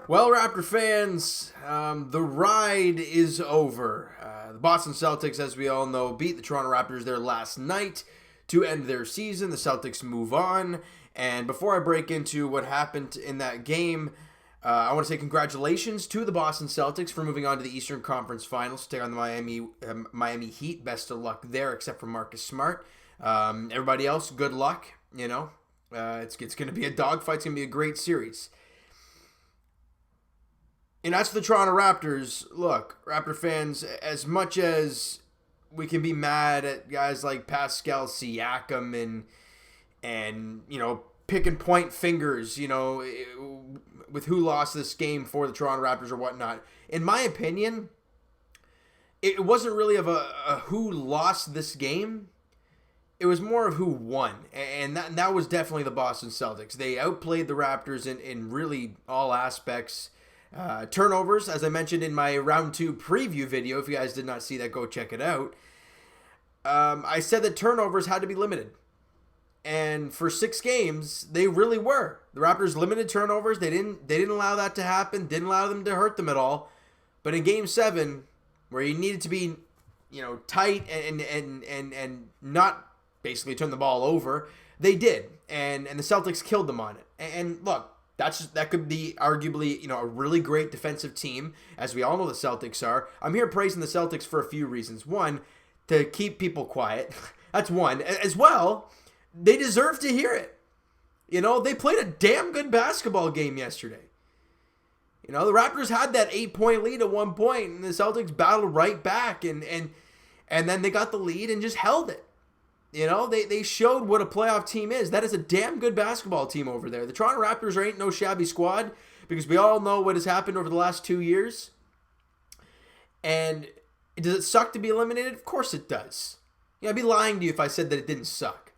Well, Raptor fans, the ride is over. The Boston Celtics, as we all know, beat the Toronto Raptors there last night to end their season. The Celtics move on. And before I break into what happened in that game, I want to say congratulations to the Boston Celtics for moving on to the Eastern Conference Finals to take on the Miami Heat. Best of luck there, except for Marcus Smart. Everybody else, good luck. It's going to be a dogfight. It's going to be a great series. And as for the Toronto Raptors, look, Raptor fans, as much as we can be mad at guys like Pascal Siakam and pick and point fingers, with who lost this game for the Toronto Raptors or whatnot, in my opinion, it wasn't really of a who lost this game. It was more of who won, and that was definitely the Boston Celtics. They outplayed the Raptors in really all aspects. Turnovers, as I mentioned in my round 2 preview video. If you guys did not see that, go check it out. I said that turnovers had to be limited. And for 6 games, they really were. The Raptors limited turnovers. They didn't allow that to happen. Didn't allow them to hurt them at all. But in Game 7, where you needed to be, tight and not basically turn the ball over, they did. And the Celtics killed them on it. And look, that could be arguably, a really great defensive team, as we all know the Celtics are. I'm here praising the Celtics for a few reasons. One, to keep people quiet. That's one. As well, they deserve to hear it. They played a damn good basketball game yesterday. The Raptors had that 8-point lead at one point, and the Celtics battled right back, and then they got the lead and just held it. They showed what a playoff team is. That is a damn good basketball team over there. The Toronto Raptors ain't no shabby squad, because we all know what has happened over the last 2 years. And does it suck to be eliminated? Of course it does. I'd be lying to you if I said that it didn't suck.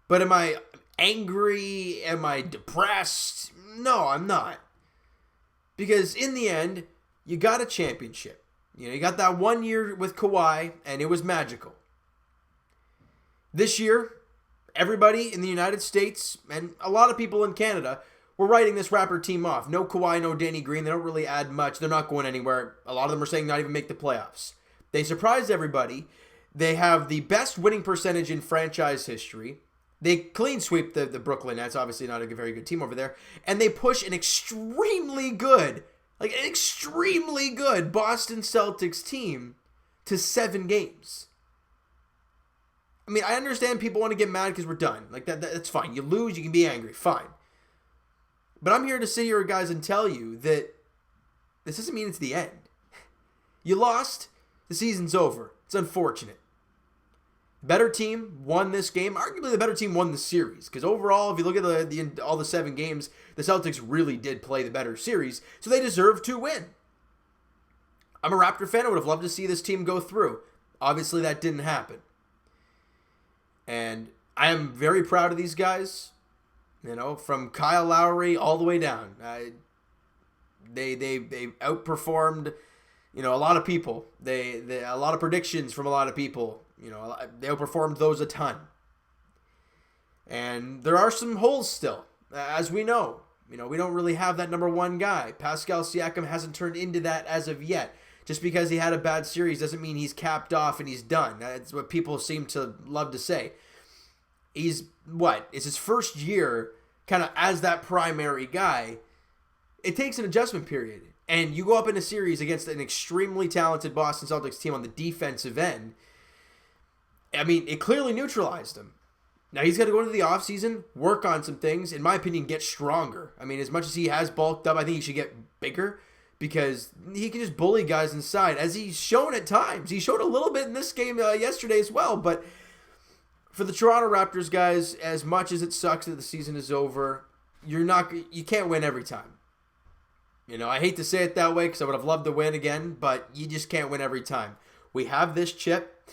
But am I angry? Am I depressed? No, I'm not. Because in the end, you got a championship. You got that 1 year with Kawhi, and it was magical. This year, everybody in the United States and a lot of people in Canada were writing this Raptor team off. No Kawhi, no Danny Green. They don't really add much. They're not going anywhere. A lot of them are saying not even make the playoffs. They surprised everybody. They have the best winning percentage in franchise history. They clean sweep the Brooklyn Nets. Obviously not a very good team over there. And they push an extremely good Boston Celtics team to 7 games. I mean, I understand people want to get mad because we're done. That's fine. You lose, you can be angry. Fine. But I'm here to sit here, guys, and tell you that this doesn't mean it's the end. You lost. The season's over. It's unfortunate. Better team won this game. Arguably, the better team won the series. Because overall, if you look at all the 7 games, the Celtics really did play the better series. So they deserve to win. I'm a Raptor fan. I would have loved to see this team go through. Obviously, that didn't happen. And I am very proud of these guys, from Kyle Lowry all the way down. They outperformed, a lot of people. A lot of predictions from a lot of people. They outperformed those a ton. And there are some holes still, as we know. We don't really have that number 1 guy. Pascal Siakam hasn't turned into that as of yet. Just because he had a bad series doesn't mean he's capped off and he's done. That's what people seem to love to say. It's his first year kind of as that primary guy. It takes an adjustment period. And you go up in a series against an extremely talented Boston Celtics team on the defensive end. I mean, it clearly neutralized him. Now he's got to go into the offseason, work on some things, in my opinion, get stronger. I mean, as much as he has bulked up, I think he should get bigger. Because he can just bully guys inside, as he's shown at times. He showed a little bit in this game yesterday as well. But for the Toronto Raptors, guys, as much as it sucks that the season is over, you can't win every time. I hate to say it that way because I would have loved to win again, but you just can't win every time. We have this chip,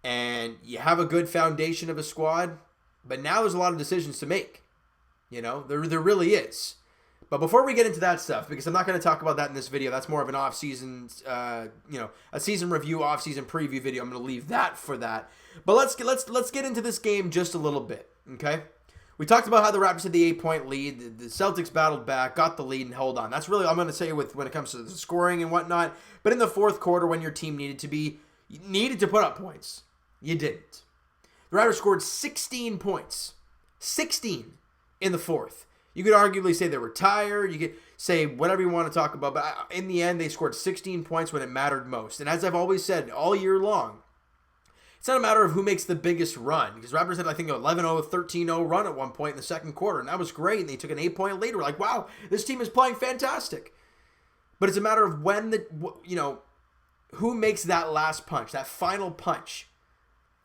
and you have a good foundation of a squad, but now there's a lot of decisions to make. There really is. But before we get into that stuff, because I'm not going to talk about that in this video, that's more of an off-season, a season review, off-season preview video. I'm going to leave that for that. But let's get into this game just a little bit, okay? We talked about how the Raptors had the 8-point lead. The Celtics battled back, got the lead, and held on. That's really all I'm going to say when it comes to the scoring and whatnot. But in the fourth quarter, when your team needed to put up points, you didn't. The Raptors scored 16 points. 16 in the fourth. You could arguably say they were tired. You could say whatever you want to talk about. But in the end, they scored 16 points when it mattered most. And as I've always said all year long, it's not a matter of who makes the biggest run. Because Raptors had, I think, an 11-0, 13-0 run at one point in the second quarter. And that was great. And they took an 8-point lead. We're like, wow, this team is playing fantastic. But it's a matter of who makes that last punch, that final punch.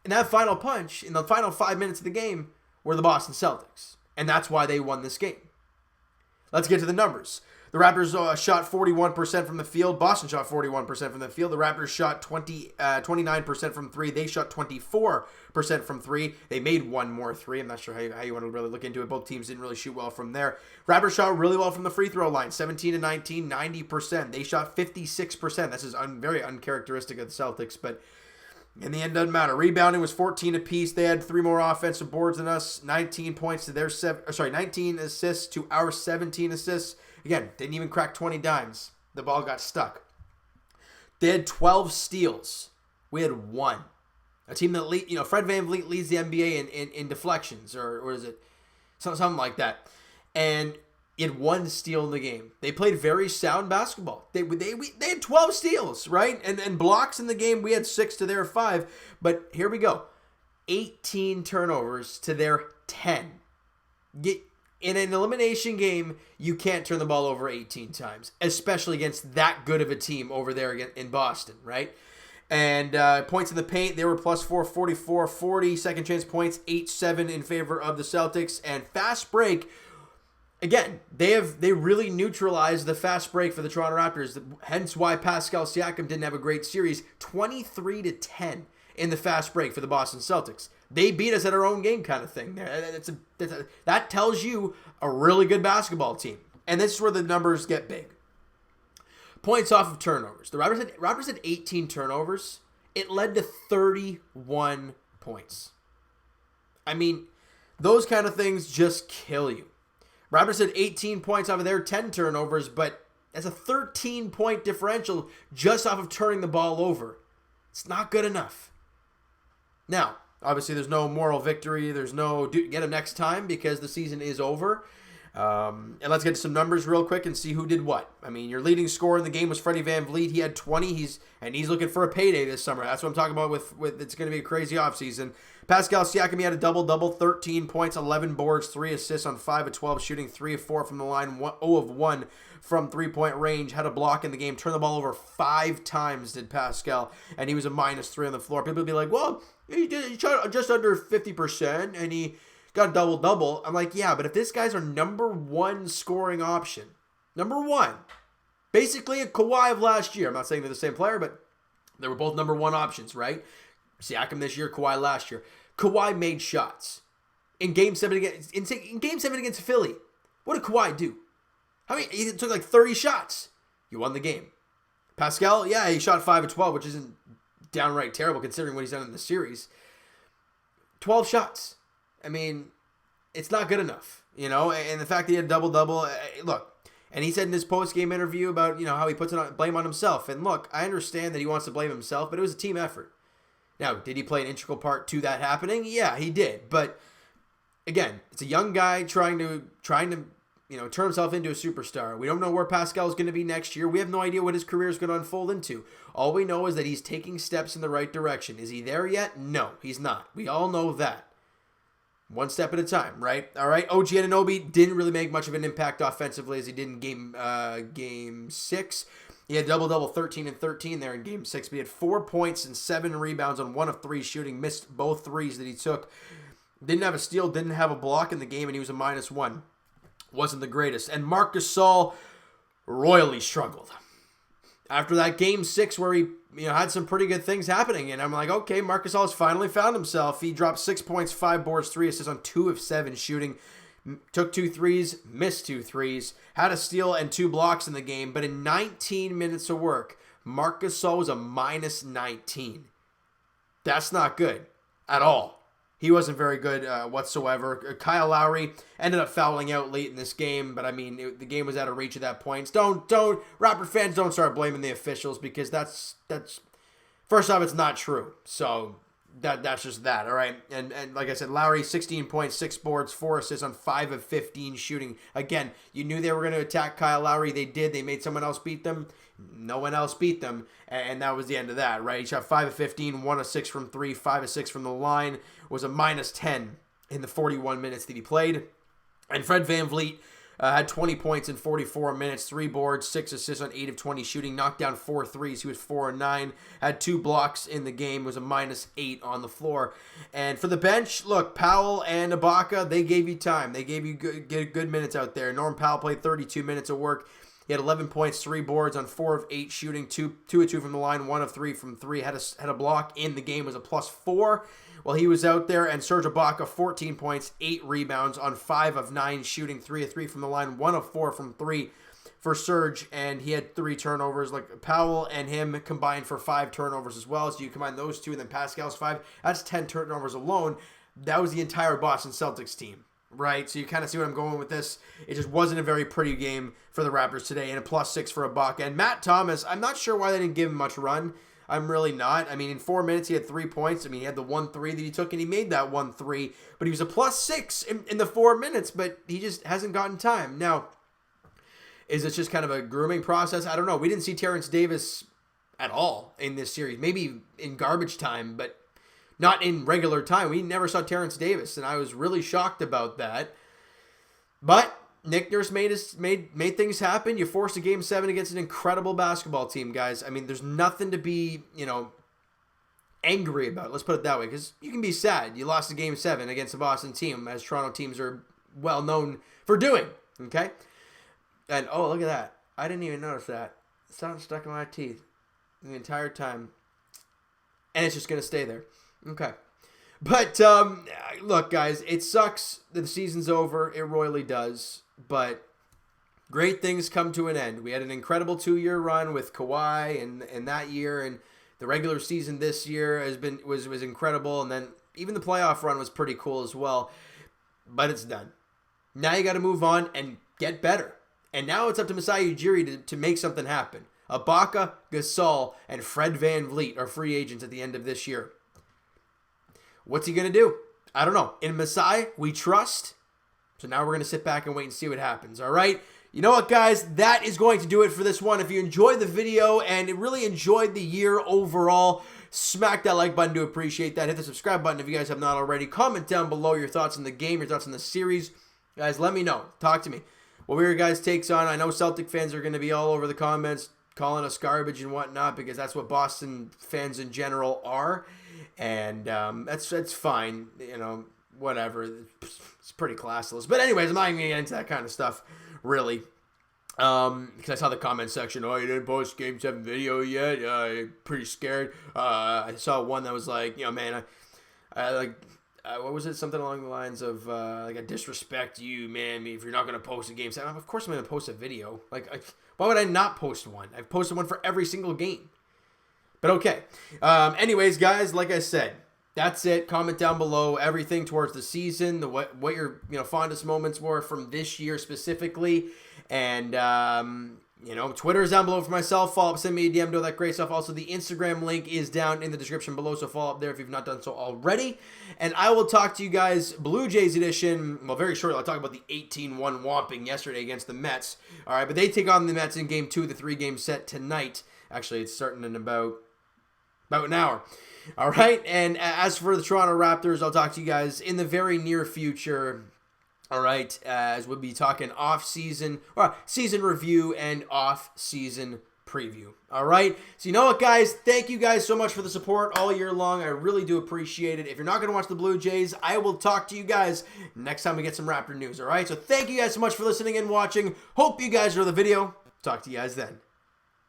And that final punch, in the final 5 minutes of the game, were the Boston Celtics. And that's why they won this game. Let's get to the numbers. The Raptors shot 41% from the field. Boston shot 41% from the field. The Raptors shot 29% from three. They shot 24% from three. They made one more three. I'm not sure how you want to really look into it. Both teams didn't really shoot well from there. Raptors shot really well from the free throw line. 17-19, 90%. They shot 56%. This is very uncharacteristic of the Celtics, but in the end, doesn't matter. Rebounding was 14 apiece. They had 3 more offensive boards than us. 19 assists to our 17 assists. Again, didn't even crack 20 dimes. The ball got stuck. They had 12 steals. We had 1. A team that Fred VanVleet leads the NBA in deflections, or what is it? Something like that. And he had 1 steal in the game. They played very sound basketball. They had 12 steals, right? And blocks in the game. We had 6 to their 5. But here we go. 18 turnovers to their 10. In an elimination game, you can't turn the ball over 18 times, especially against that good of a team over there in Boston, right? And points in the paint, they were +4, 44, 40. Second chance points, 8-7 in favor of the Celtics. And fast break, again, they really neutralized the fast break for the Toronto Raptors. Hence why Pascal Siakam didn't have a great series. 23-10 in the fast break for the Boston Celtics. They beat us at our own game kind of thing. That tells you a really good basketball team. And this is where the numbers get big. Points off of turnovers. The Raptors had 18 turnovers. It led to 31 points. I mean, those kind of things just kill you. Raptors had 18 points off of their 10 turnovers, but that's a 13-point differential just off of turning the ball over. It's not good enough. Now, obviously, there's no moral victory. There's no get them next time because the season is over. And let's get to some numbers real quick and see who did what. I mean, your leading scorer in the game was Freddie VanVleet. He had 20. He's looking for a payday this summer. That's what I'm talking about with it's going to be a crazy offseason. Pascal Siakam, he had a double-double, 13 points, 11 boards, 3 assists on 5 of 12, shooting 3 of 4 from the line, 0 of 1 from three-point range, had a block in the game, turned the ball over 5 times, did Pascal, and he was a -3 on the floor. People would be like, well, he shot just under 50%, and he got a double-double. I'm like, yeah, but if this guy's our number 1 scoring option, number 1, basically a Kawhi of last year. I'm not saying they're the same player, but they were both number 1 options, right? Siakam this year, Kawhi last year. Kawhi made shots. In Game 7 against Philly, what did Kawhi do? He took like 30 shots. You won the game. Pascal, yeah, he shot 5 of 12, which isn't downright terrible considering what he's done in the series. 12 shots. I mean, it's not good enough, and the fact that he had a double-double, look, and he said in his post-game interview about, how he puts blame on himself. And look, I understand that he wants to blame himself, but it was a team effort. Now, did he play an integral part to that happening? Yeah, he did. But again, it's a young guy trying to turn himself into a superstar. We don't know where Pascal is going to be next year. We have no idea what his career is going to unfold into. All we know is that he's taking steps in the right direction. Is he there yet? No, he's not. We all know that. One step at a time, right? All right. OG Anunoby didn't really make much of an impact offensively as he did in game 6. He had double-double, 13 and 13 there in game 6. But he had 4 points and 7 rebounds on 1 of 3 shooting. Missed both threes that he took. Didn't have a steal, didn't have a block in the game, and he was a -1. Wasn't the greatest. And Marc Gasol royally struggled. After that game 6 where he had some pretty good things happening. And I'm like, okay, Marc Gasol has finally found himself. He dropped 6 points, 5 boards, 3 assists on 2 of 7 shooting. Took 2 threes, missed 2 threes. Had a steal and 2 blocks in the game. But in 19 minutes of work, Marc Gasol was a -19. That's not good at all. He wasn't very good whatsoever. Kyle Lowry ended up fouling out late in this game, but I mean, the game was out of reach at that point. Don't Raptor fans, don't start blaming the officials, because that's first off, it's not true. So that's just that, all right? And like I said, Lowry, 16 points, 6 boards, 4 assists on 5 of 15 shooting. Again, you knew they were going to attack Kyle Lowry. They did. They made someone else beat them. No one else beat them, and that was the end of that, right? He shot 5 of 15, 1 of 6 from 3, 5 of 6 from the line. Was a minus 10 in the 41 minutes that he played. And Fred VanVleet had 20 points in 44 minutes, 3 boards, 6 assists on 8 of 20 shooting, knocked down 4 threes. He was 4 and 9, had 2 blocks in the game, was a minus 8 on the floor. And for the bench, look, Powell and Ibaka, they gave you time. They gave you good minutes out there. Norm Powell played 32 minutes of work. He had 11 points, 3 boards on 4 of 8 shooting, 2 of 2 from the line, 1 of 3 from 3. Had a block in the game, was a +4 while he was out there. And Serge Ibaka, 14 points, 8 rebounds on 5 of 9 shooting, 3 of 3 from the line, 1 of 4 from 3 for Serge. And he had 3 turnovers. Like Powell and him combined for 5 turnovers as well. So you combine those 2 and then Pascal's 5. That's 10 turnovers alone. That was the entire Boston Celtics team. Right, so you kind of see what I'm going with this. It just wasn't a very pretty game for the Raptors today, and a +6 for Ibaka. And Matt Thomas, I'm not sure why they didn't give him much run. I'm really not. I mean, in 4 minutes, he had 3 points. I mean, he had the 1 3 that he took, and he made that 1 3. But he was a +6 in the 4 minutes, but he just hasn't gotten time. Now, is it just kind of a grooming process? I don't know. We didn't see Terrence Davis at all in this series. Maybe in garbage time, but not in regular time. We never saw Terrence Davis, and I was really shocked about that. But Nick Nurse made things happen. You forced a Game 7 against an incredible basketball team, guys. I mean, there's nothing to be, angry about. Let's put it that way, because you can be sad. You lost a Game 7 against a Boston team, as Toronto teams are well known for doing, okay? And, oh, look at that. I didn't even notice that. It's not stuck in my teeth the entire time. And it's just going to stay there. Okay. But, look, guys, it sucks that the season's over. It royally does. But great things come to an end. We had an incredible 2-year run with Kawhi and that year. And the regular season this year was incredible. And then even the playoff run was pretty cool as well. But it's done. Now you got to move on and get better. And now it's up to Masai Ujiri to make something happen. Ibaka, Gasol, and Fred VanVleet are free agents at the end of this year. What's he going to do? I don't know. In Masai, we trust. So now we're going to sit back and wait and see what happens. All right? You know what, guys? That is going to do it for this one. If you enjoyed the video and really enjoyed the year overall, smack that like button to appreciate that. Hit the subscribe button if you guys have not already. Comment down below your thoughts on the game, your thoughts on the series. Guys, let me know. Talk to me. What were your guys' takes on? I know Celtic fans are going to be all over the comments calling us garbage and whatnot, because that's what Boston fans in general are. And that's fine, whatever. It's pretty classless. But anyways, I'm not even going to get into that kind of stuff, really. Because I saw the comment section, oh, you didn't post Game 7 video yet? Pretty scared. I saw one that was like, man, what was it? Something along the lines of, I disrespect you, man, if you're not going to post a Game 7. Of course I'm going to post a video. Why would I not post one? I've posted one for every single game. But okay. Anyways, guys, like I said, that's it. Comment down below everything towards the season, what your fondest moments were from this year specifically, and Twitter is down below for myself. Follow up, send me a DM, do all that great stuff. Also, the Instagram link is down in the description below, so follow up there if you've not done so already. And I will talk to you guys Blue Jays edition. Well, very shortly. I'll talk about the 18-1 whomping yesterday against the Mets. All right, but they take on the Mets in Game 2 of the 3-game set tonight. Actually, it's starting in about an hour. All right, and as for the Toronto Raptors, I'll talk to you guys in the very near future. All right, as we'll be talking off-season, or season review and off-season preview. All right, so you know what, guys? Thank you guys so much for the support all year long. I really do appreciate it. If you're not going to watch the Blue Jays, I will talk to you guys next time we get some Raptor news. All right, so thank you guys so much for listening and watching. Hope you guys enjoy the video. Talk to you guys then.